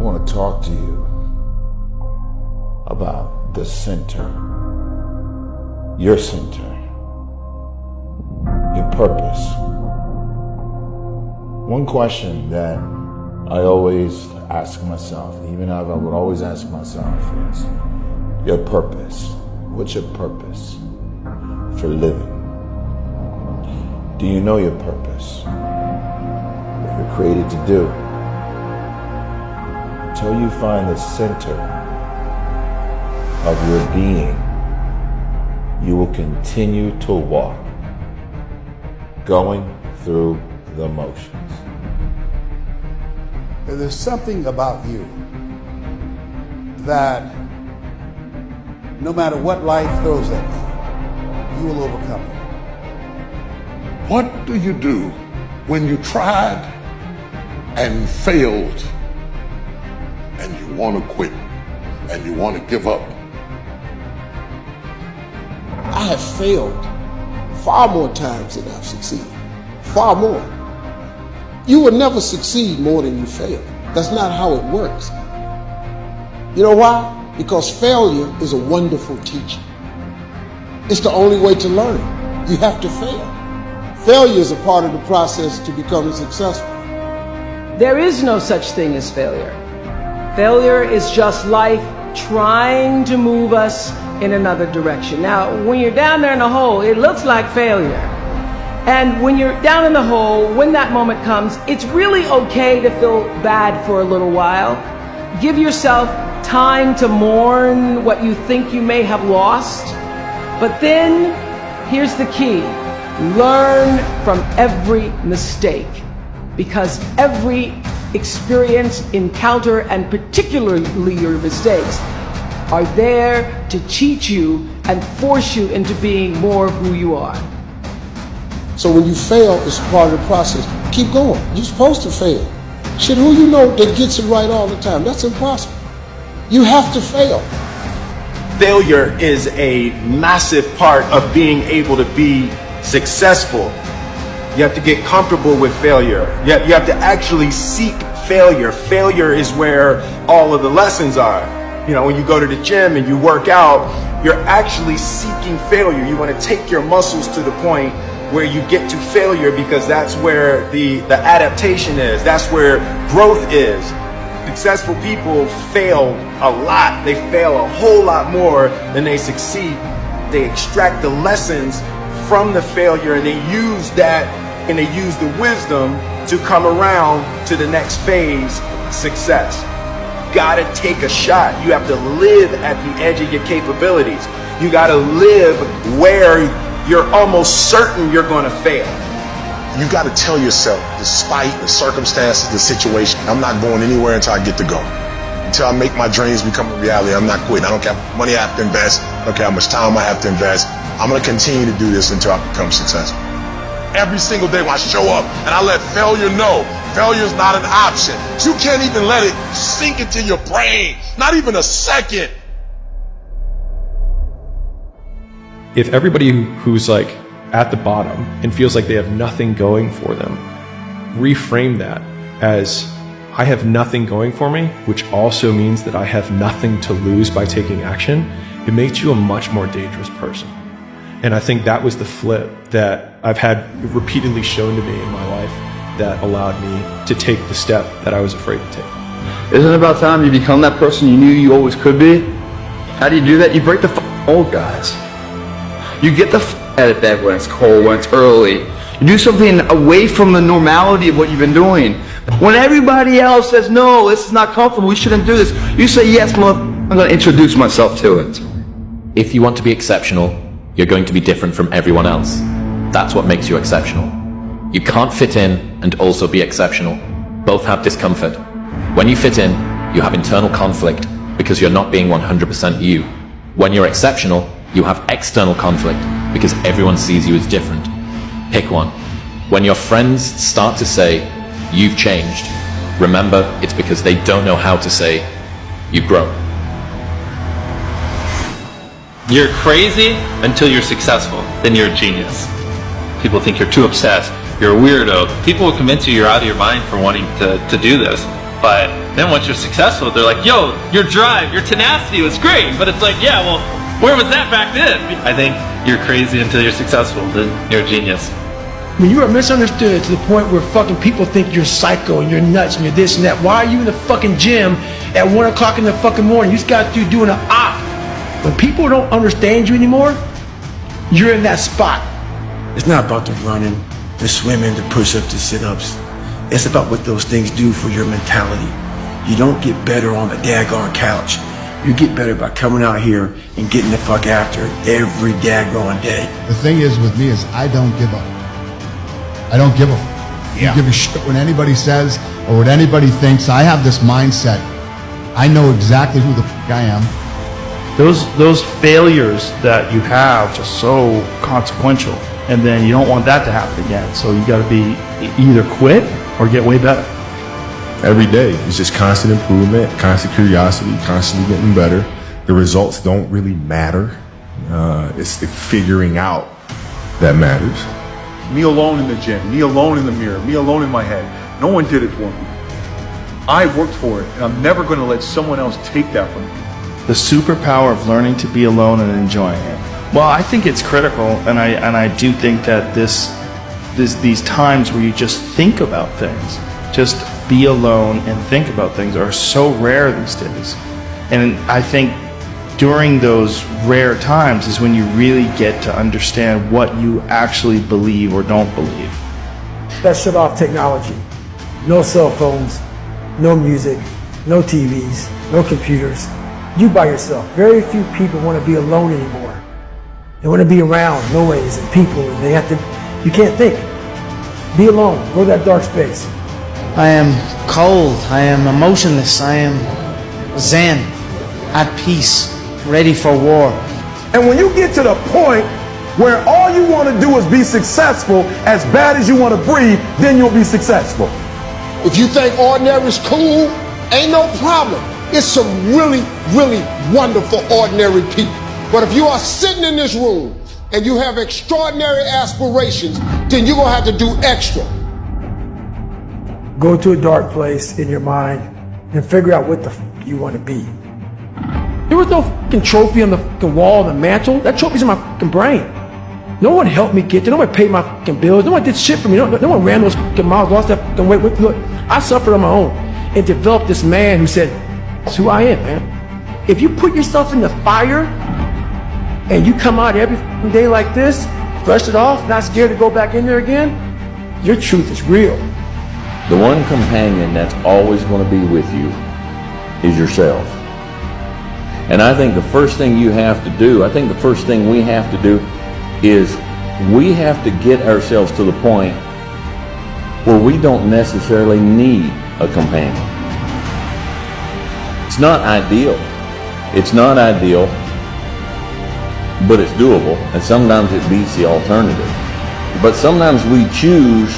want to talk to you about the center, your center, your purpose. One question that I always ask myself, even I would always ask myself, is your purpose. What's your purpose for living? Do you know your purpose? What you're created to do? Until you find the center of your being, you will continue to walk, going through the motions. There's something about you that no matter what life throws at you, you will overcome it. What do you do when you tried and failed and you want to quit and you want to give up? I have failed far more times than I've succeeded. Far more. You will never succeed more than you fail. That's not how it works. You know why? Because failure is a wonderful teacher. It's the only way to learn. You have to fail. Failure is a part of the process to becoming successful. There is no such thing as failure. Failure is just life trying to move us in another direction. Now, when you're down there in the hole, it looks like failure. And when you're down in the hole, when that moment comes, it's really okay to feel bad for a little while. Give yourself time to mourn what you think you may have lost. But then, here's the key. Learn from every mistake, because every experience, encounter, and particularly your mistakes are there to teach you and force you into being more of who you are. So when you fail, it's part of the process. Keep going. You're supposed to fail. Shit, who you know that gets it right all the time? That's impossible. You have to fail. Failure is a massive part of being able to be successful. You have to get comfortable with failure. You have to actually seek failure. Failure is where all of the lessons are. You know, when you go to the gym and you work out, you're actually seeking failure. You want to take your muscles to the point where you get to failure, because that's where the adaptation is. That's where growth is. Successful people fail a lot. They fail a whole lot more than they succeed. They extract the lessons from the failure and they use that, and they use the wisdom to come around to the next phase, success. Gotta take a shot. You have to live at the edge of your capabilities. You gotta live where you're almost certain you're gonna fail. You got to tell yourself, despite the circumstances, the situation, I'm not going anywhere until I get to go. Until I make my dreams become a reality, I'm not quitting. I don't care how much money I have to invest. I don't care how much time I have to invest. I'm going to continue to do this until I become successful. Every single day when I show up and I let failure know, failure is not an option. You can't even let it sink into your brain, not even a second. If everybody who's like at the bottom and feels like they have nothing going for them, reframe that as I have nothing going for me, which also means that I have nothing to lose by taking action, it makes you a much more dangerous person. And I think that was the flip that I've had repeatedly shown to me in my life that allowed me to take the step that I was afraid to take. Isn't it about time you become that person you knew you always could be? How do you do that? You break the old guys. You get the out of bed when it's cold, when it's early. You do something away from the normality of what you've been doing. When everybody else says, no, this is not comfortable, we shouldn't do this, you say, yes, I'm going to introduce myself to it. If you want to be exceptional, you're going to be different from everyone else. That's what makes you exceptional. You can't fit in and also be exceptional. Both have discomfort. When you fit in, you have internal conflict because you're not being 100% you. When you're exceptional, you have external conflict because everyone sees you as different. Pick one. When your friends start to say, you've changed, remember it's because they don't know how to say, you've grown. You're crazy until you're successful, then you're a genius. People think you're too obsessed, you're a weirdo. People will convince you you're out of your mind for wanting to do this. But then once you're successful, they're like, yo, your drive, your tenacity was great. But it's like, yeah, well, where was that back then? I think you're crazy until you're successful, then you're a genius. When you are misunderstood to the point where fucking people think you're psycho and you're nuts and you're this and that, why are you in the fucking gym at 1 o'clock in the fucking morning? You just got to doing an op. When people don't understand you anymore, you're in that spot. It's not about the running, the swimming, the push-ups, the sit-ups. It's about what those things do for your mentality. You don't get better on the daggone couch. You get better by coming out here and getting the fuck after it every daggone day. The thing is with me is I don't give up. I don't give a I don't give a shit what anybody says or what anybody thinks. I have this mindset. I know exactly who the fuck I am. Those failures that you have are so consequential, and then you don't want that to happen again. So you got to be either quit or get way better. Every day it's just constant improvement, constant curiosity, constantly getting better. The results don't really matter. It's the figuring out that matters. Me alone in the gym, me alone in the mirror, me alone in my head. No one did it for me. I worked for it, and I'm never going to let someone else take that from me. The superpower of learning to be alone and enjoying it. Well, I think it's critical, and I do think that these times where you just think about things, just be alone and think about things, are so rare these days. And I think during those rare times is when you really get to understand what you actually believe or don't believe. That shut off technology. No cell phones, no music, no TVs, no computers. You by yourself. Very few people want to be alone anymore. They want to be around noise and people, and they have to, you can't think. Be alone, go to that dark space. I am cold, I am emotionless, I am zen, at peace, ready for war. And when you get to the point where all you want to do is be successful, as bad as you want to breathe, then you'll be successful. If you think ordinary is cool, ain't no problem. It's some really, really wonderful ordinary people. But if you are sitting in this room and you have extraordinary aspirations, then you're going to have to do extra. Go to a dark place in your mind and figure out what the you want to be. There was no fucking trophy on the fucking wall on the mantle. That trophy's in my fucking brain. No one helped me get there. No one paid my fucking bills. No one did shit for me. No one ran those fucking miles, lost that fucking weight. Look, I suffered on my own and developed this man who said, "That's who I am, man." If you put yourself in the fire and you come out every fucking day like this, brush it off, not scared to go back in there again, your truth is real. The one companion that's always going to be with you is yourself. And I think the first thing you have to do, I think the first thing we have to do is we have to get ourselves to the point where we don't necessarily need a companion. It's not ideal. It's not ideal, but it's doable, and sometimes it beats the alternative. But sometimes we choose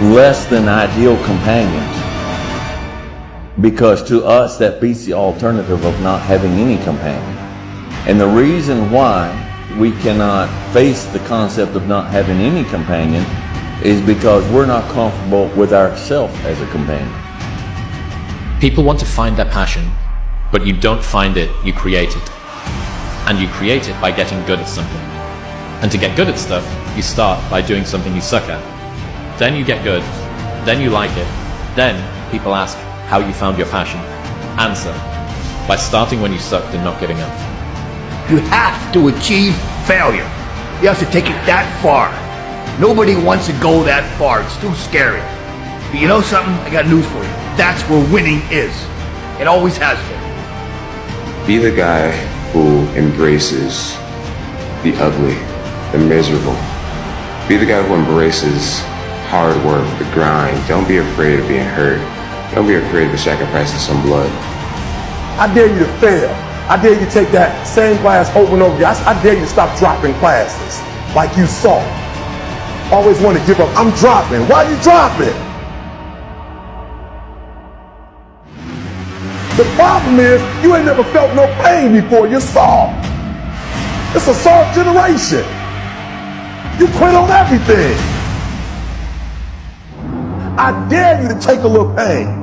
less than ideal companions, because to us that beats the alternative of not having any companion. And the reason why we cannot face the concept of not having any companion is because we're not comfortable with ourselves as a companion. People want to find their passion, but you don't find it, you create it. And you create it by getting good at something. And to get good at stuff, you start by doing something you suck at. Then you get good, then you like it, then people ask how you found your passion. Answer, by starting when you sucked and not giving up. You have to achieve failure. You have to take it that far. Nobody wants to go that far. It's too scary. But you know something? I got news for you. That's where winning is. It always has been. Be the guy who embraces the ugly, the miserable. Be the guy who embraces hard work, the grind. Don't be afraid of being hurt. Don't be afraid of the sacrifice of some blood. I dare you to fail. I dare you to take that same class over and over again. I dare you to stop dropping classes like you saw. Always want to give up. I'm dropping. Why are you dropping? The problem is you ain't never felt no pain before. You're soft. It's a soft generation. You quit on everything. I dare you to take a little pain.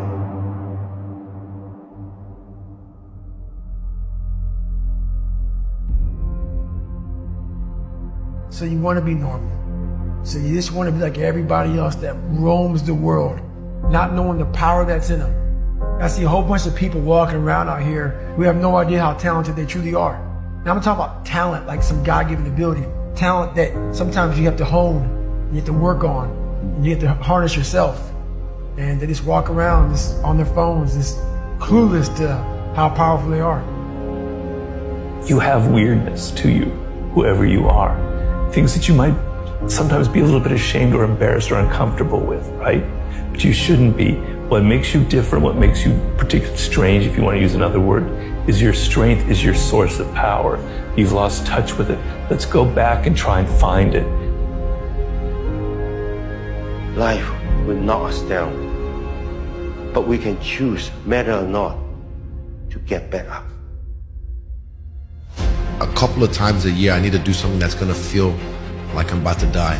So you want to be normal. So you just want to be like everybody else that roams the world, not knowing the power that's in them. I see a whole bunch of people walking around out here who have no idea how talented they truly are. Now I'm talking about talent, like some God-given ability. Talent that sometimes you have to hone, you have to work on, and you have to harness yourself. And they just walk around just on their phones, just clueless to how powerful they are. You have weirdness to you, whoever you are. Things that you might sometimes be a little bit ashamed or embarrassed or uncomfortable with, right? But you shouldn't be. What makes you different, what makes you particularly strange, if you want to use another word, is your strength, is your source of power. You've lost touch with it. Let's go back and try and find it. Life will knock us down, but we can choose, matter or not, to get back up. A couple of times a year, I need to do something that's gonna feel like I'm about to die.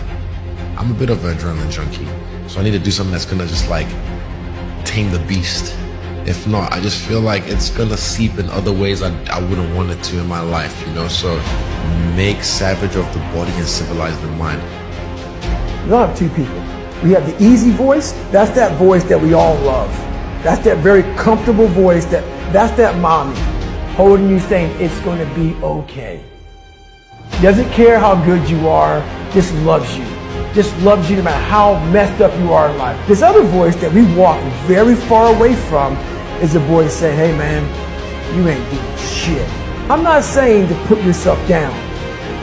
I'm a bit of an adrenaline junkie, so I need to do something that's gonna just like tame the beast. If not, I just feel like it's gonna seep in other ways I wouldn't want it to in my life, you know? So make savage of the body and civilize the mind. We all have two people. We have the easy voice. That's that voice that we all love. That's that very comfortable voice that's that mommy holding you saying it's gonna be okay. Doesn't care how good you are, just loves you. Just loves you no matter how messed up you are in life. This other voice that we walk very far away from is the voice saying, hey man, you ain't doing shit. I'm not saying to put yourself down.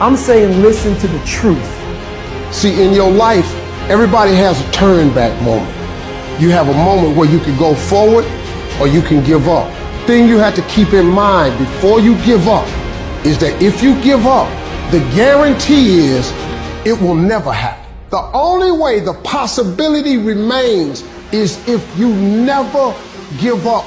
I'm saying listen to the truth. See, in your life, everybody has a turn back moment. You have a moment where you can go forward or you can give up. The thing you have to keep in mind before you give up is that if you give up, the guarantee is it will never happen. The only way the possibility remains is if you never give up.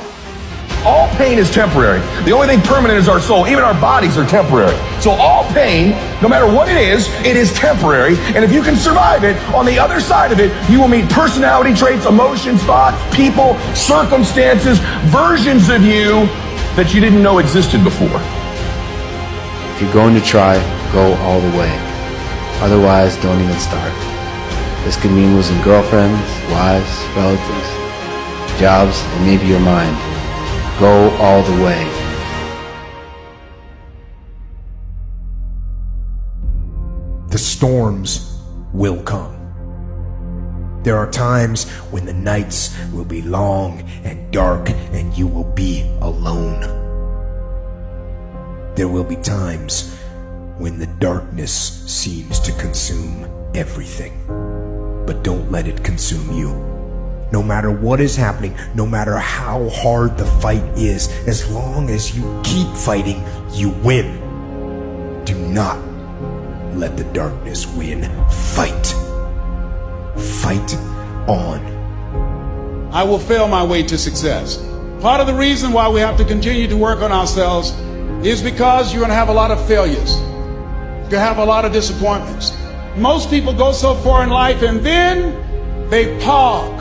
All pain is temporary. The only thing permanent is our soul. Even our bodies are temporary. So all pain, no matter what it is temporary. And if you can survive it, on the other side of it, you will meet personality traits, emotions, thoughts, people, circumstances, versions of you that you didn't know existed before. If you're going to try, go all the way. Otherwise, don't even start. This could mean losing girlfriends, wives, relatives, jobs, and maybe your mind. Go all the way. The storms will come. There are times when the nights will be long and dark and you will be alone. There will be times when the darkness seems to consume everything. But don't let it consume you. No matter what is happening, no matter how hard the fight is, as long as you keep fighting, you win. Do not let the darkness win. Fight. Fight on. I will fail my way to success. Part of the reason why we have to continue to work on ourselves is because you're going to have a lot of failures. You're going to have a lot of disappointments. Most people go so far in life and then they park.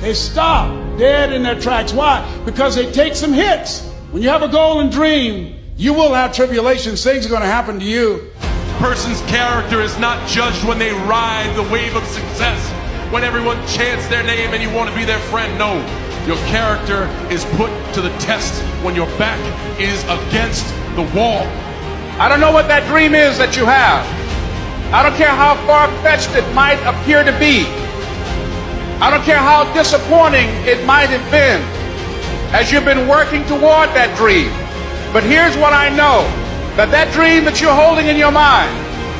They stop dead in their tracks. Why? Because they take some hits. When you have a goal and dream, you will have tribulations. Things are going to happen to you. A person's character is not judged when they ride the wave of success, when everyone chants their name and you want to be their friend. No, your character is put to the test when your back is against the wall. I don't know what that dream is that you have. I don't care how far-fetched it might appear to be. I don't care how disappointing it might have been as you've been working toward that dream. But here's what I know, that dream that you're holding in your mind,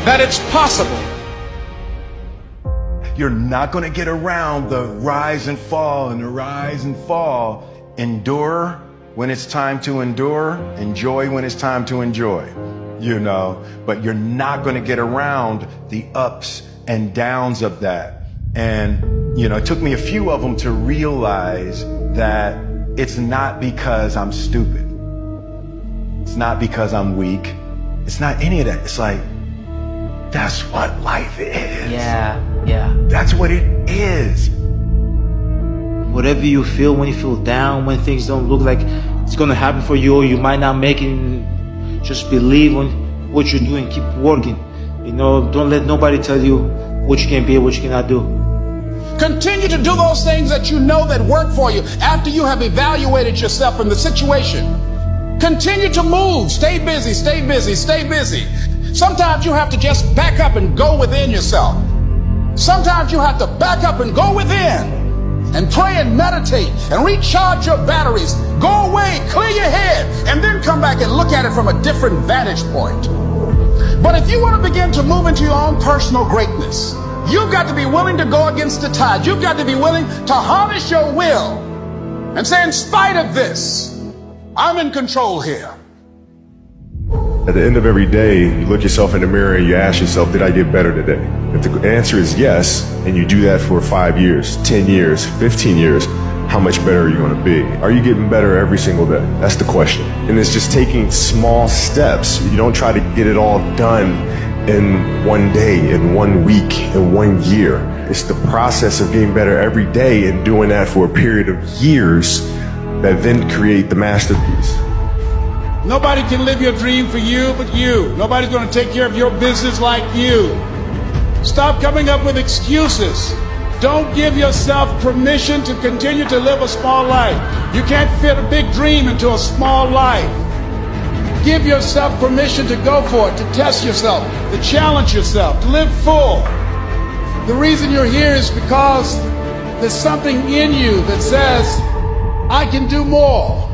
that it's possible. You're not going to get around the rise and fall and the rise and fall. Endure when it's time to endure. Enjoy when it's time to enjoy. You know, but you're not going to get around the ups and downs of that. And, you know, it took me a few of them to realize that it's not because I'm stupid. It's not because I'm weak. It's not any of that. It's like, that's what life is. Yeah. That's what it is. whatever you feel when you feel down, when things don't look like it's gonna happen for you, or you might not make it, just believe on what you're doing, keep working. You know, don't let nobody tell you what you can be and what you cannot do. Continue to do those things that you know that work for you after you have evaluated yourself in the situation. Continue to move. Stay busy, stay busy, stay busy. Sometimes you have to just back up and go within yourself. Sometimes you have to back up and go within and pray and meditate and recharge your batteries. Go away, clear your head, and then come back and look at it from a different vantage point. But if you want to begin to move into your own personal greatness, you've got to be willing to go against the tide. You've got to be willing to harness your will and say, in spite of this, I'm in control here. At the end of every day, you look yourself in the mirror and you ask yourself, did I get better today? If the answer is yes, and you do that for 5 years, 10 years, 15 years, how much better are you going to be? Are you getting better every single day? That's the question. And it's just taking small steps. You don't try to get it all done in one day, in 1 week, in 1 year. It's the process of getting better every day and doing that for a period of years that then create the masterpiece. Nobody can live your dream for you but you. Nobody's going to take care of your business like you. Stop coming up with excuses. Don't give yourself permission to continue to live a small life. You can't fit a big dream into a small life. Give yourself permission to go for it, to test yourself, to challenge yourself, to live full. The reason you're here is because there's something in you that says, I can do more.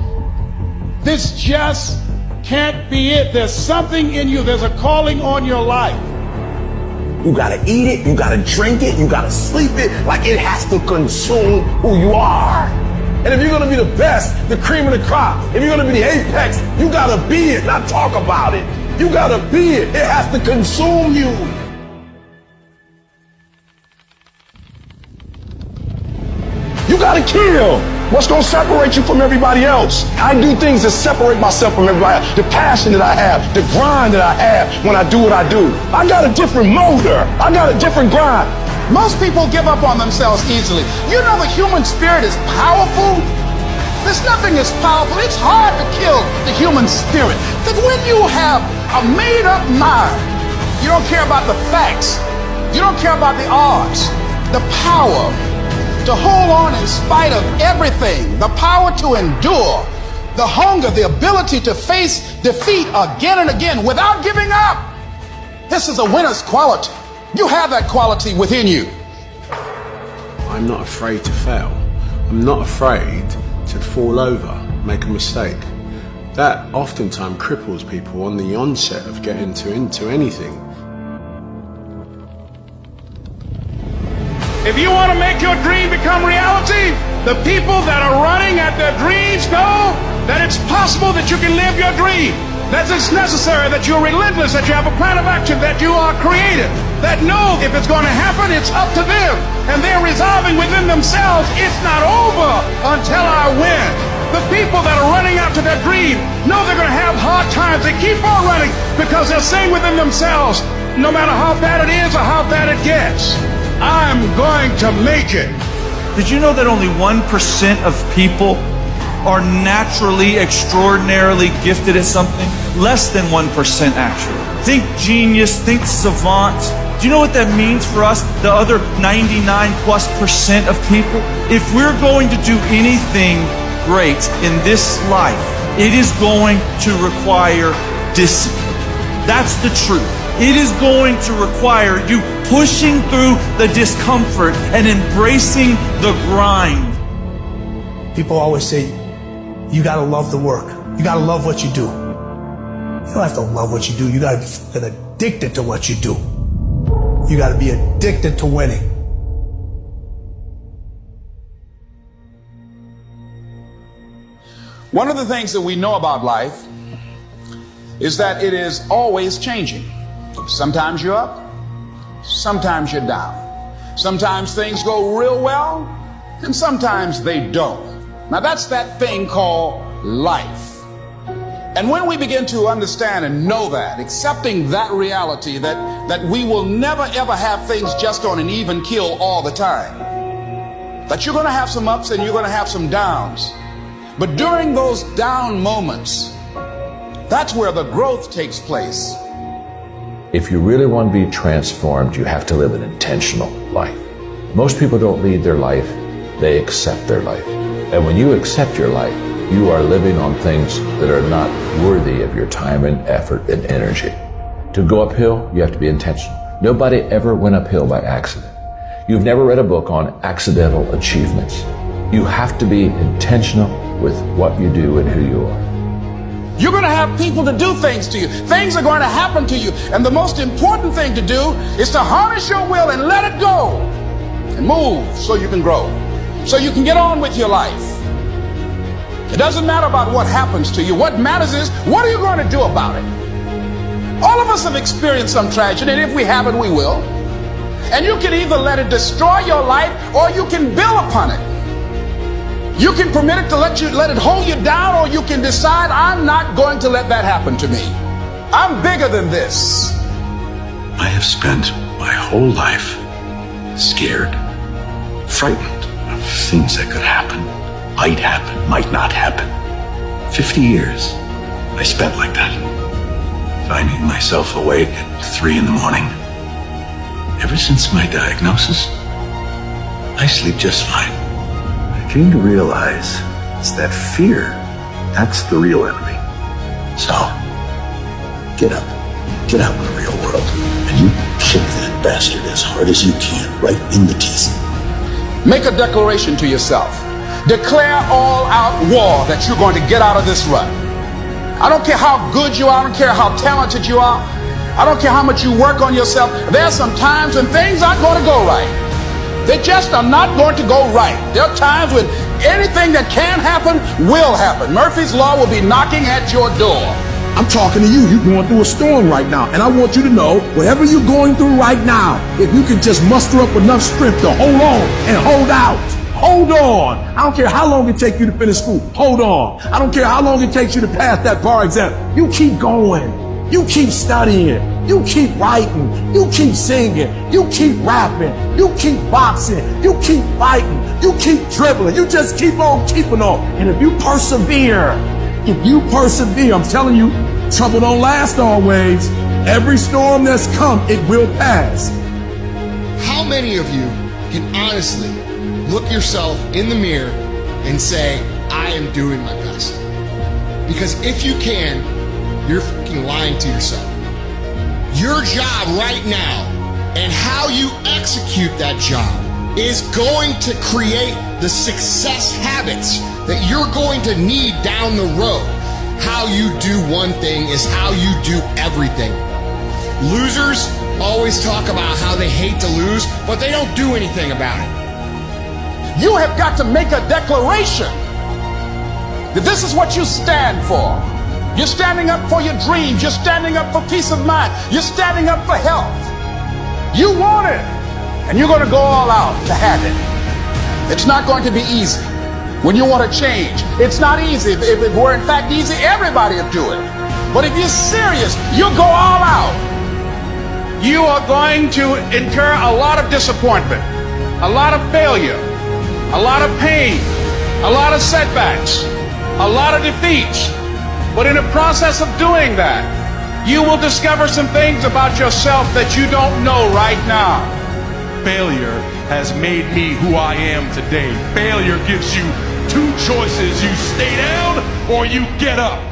This just can't be it. There's something in you. There's a calling on your life. You gotta eat it, you gotta drink it, you gotta sleep it, like it has to consume who you are. And if you're gonna be the best, the cream of the crop, if you're gonna be the apex, you gotta be it, not talk about it. You gotta be it. It has to consume you. You gotta kill. What's gonna separate you from everybody else? I do things that separate myself from everybody else. The passion that I have, the grind that I have when I do what I do. I got a different motor. I got a different grind. Most people give up on themselves easily. You know the human spirit is powerful. There's nothing as powerful. It's hard to kill the human spirit. That when you have a made-up mind, you don't care about the facts. You don't care about the odds. The power to hold on in spite of everything, the power to endure, the hunger, the ability to face defeat again and again without giving up. This is a winner's quality. You have that quality within you. I'm not afraid to fail. I'm not afraid to fall over, make a mistake. That oftentimes cripples people on the onset of getting into anything. If you want to make your dream become reality, the people that are running at their dreams know that it's possible that you can live your dream. That it's necessary, that you're relentless, that you have a plan of action, that you are creative, that know if it's going to happen, it's up to them. And they're resolving within themselves, it's not over until I win. The people that are running after their dream know they're going to have hard times. They keep on running because they're saying within themselves, no matter how bad it is or how bad it gets, I'm going to make it. Did you know that only 1% of people are naturally extraordinarily gifted at something? Less than 1% actually. Think genius, think savant. Do you know what that means for us, the other 99+% of people? If we're going to do anything great in this life, it is going to require discipline. That's the truth. It is going to require you pushing through the discomfort and embracing the grind. People always say, you gotta love the work. You gotta love what you do. You don't have to love what you do. You gotta get addicted to what you do. You gotta be addicted to winning. One of the things that we know about life is that it is always changing. Sometimes you're up, sometimes you're down. Sometimes things go real well, and sometimes they don't. Now that's that thing called life. And when we begin to understand and know that, accepting that reality that we will never ever have things just on an even keel all the time, that you're going to have some ups and you're going to have some downs. But during those down moments, that's where the growth takes place. If you really want to be transformed, you have to live an intentional life. Most people don't lead their life, they accept their life. And when you accept your life, you are living on things that are not worthy of your time and effort and energy. To go uphill, you have to be intentional. Nobody ever went uphill by accident. You've never read a book on accidental achievements. You have to be intentional with what you do and who you are. You're going to have people to do things to you. Things are going to happen to you. And the most important thing to do is to harness your will and let it go and move so you can grow, so you can get on with your life. It doesn't matter about what happens to you. What matters is, what are you going to do about it? All of us have experienced some tragedy, and if we haven't, we will. And you can either let it destroy your life, or you can build upon it. You can permit it to let it hold you down, or you can decide, I'm not going to let that happen to me. I'm bigger than this. I have spent my whole life scared, frightened of things that could happen, might happen, might not happen. 50 years I spent like that, finding myself awake at 3 in the morning. Ever since my diagnosis, I sleep just fine. I came to realize it's that fear, that's the real enemy. So, get up, get out in the real world, and you kick that bastard as hard as you can, right in the teeth. Make a declaration to yourself. Declare all out war that you're going to get out of this rut. I don't care how good you are, I don't care how talented you are, I don't care how much you work on yourself. There are some times when things aren't going to go right. They just are not going to go right. There are times when anything that can happen will happen. Murphy's Law will be knocking at your door. I'm talking to you. You're going through a storm right now. And I want you to know, whatever you're going through right now, if you can just muster up enough strength to hold on and hold out. Hold on. I don't care how long it takes you to finish school. Hold on. I don't care how long it takes you to pass that bar exam. You keep going. You keep studying. You keep writing. You keep singing. You keep rapping. You keep boxing. You keep fighting. You keep dribbling. You just keep on keeping on. And if you persevere, I'm telling you, trouble don't last always. Every storm that's come, it will pass. How many of you can honestly look yourself in the mirror and say, I am doing my best? Because if you can, you're fucking lying to yourself. Your job right now and how you execute that job is going to create the success habits that you're going to need down the road. How you do one thing is how you do everything. Losers always talk about how they hate to lose, but they don't do anything about it. You have got to make a declaration that this is what you stand for. You're standing up for your dreams. You're standing up for peace of mind. You're standing up for health. You want it, and you're going to go all out to have it. It's not going to be easy. When you want to change, it's not easy. If it were in fact easy, everybody would do it. But if you're serious, you'll go all out. You are going to incur a lot of disappointment, a lot of failure, a lot of pain, a lot of setbacks, a lot of defeats. But in the process of doing that, you will discover some things about yourself that you don't know right now. Failure has made me who I am today. Failure gives you two choices. You stay down or you get up.